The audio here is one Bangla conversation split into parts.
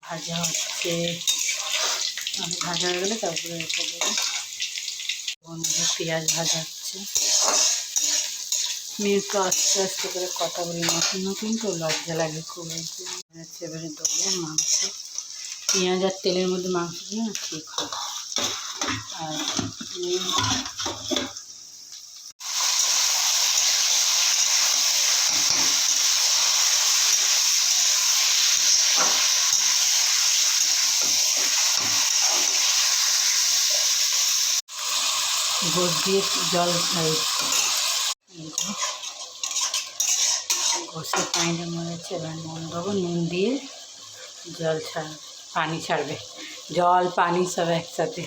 ভাজা হচ্ছে, ভাজা হয়ে গেলে তারপরে রেখে দেবো। পেঁয়াজ ভাজা হচ্ছে। মেয়ের তো আস্তে আস্তে করে কথা বলি, নতুন নতুন তো লজ্জা লাগে খুব। এবারে দেবো মাংস। পেঁয়াজ আর তেলের মধ্যে মাংস দিয়ে না ঠিক হয়। আর গোস দিয়ে জল গোসের পানিটা মরেছে। এবার নুন দেবো, নুন দিয়ে জল পানি ছাড়বে। জল পানি সব একসাথে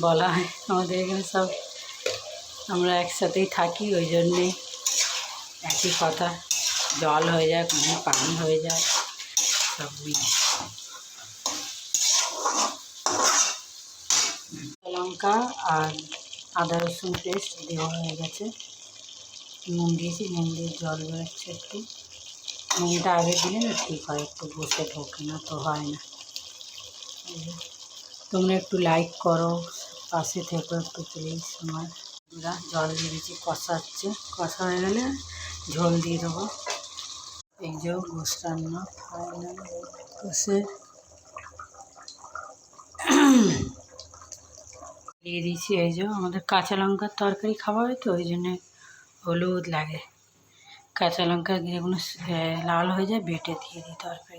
বলা হয় আমাদের এখানে, সব আমরা একসাথেই থাকি, ওই জন্যে একই কথা। জল হয়ে যায়, কখনো পানি হয়ে যায়, সব মিলে। লঙ্কা আর আদা রসুন পেস্ট দেওয়া হয়ে গেছে। নুন দিয়েছি, নুন দিয়ে জল বেরোচ্ছে একটু। নুনটা আগে দিলে না ঠিক হয়, একটু বসে ঢোকে না তো হয় না। তোমরা একটু লাইক করো, পাশে থেকো একটু প্লিজ। আমার জল দিয়ে দিচ্ছি, কষা হচ্ছে। কষা হয়ে গেলে ঝোল দিয়ে দেবো। এই যে গোস রান্না ফাইনাল কষে দিয়ে দিয়েছি। এই যে আমাদের কাঁচা লঙ্কার তরকারি খাওয়া হয় তো, ওই জন্যে হলুদ লাগে। কাঁচা লঙ্কা যেগুলো লাল হয়ে যায় বেটে দিয়ে দিই তরকারি।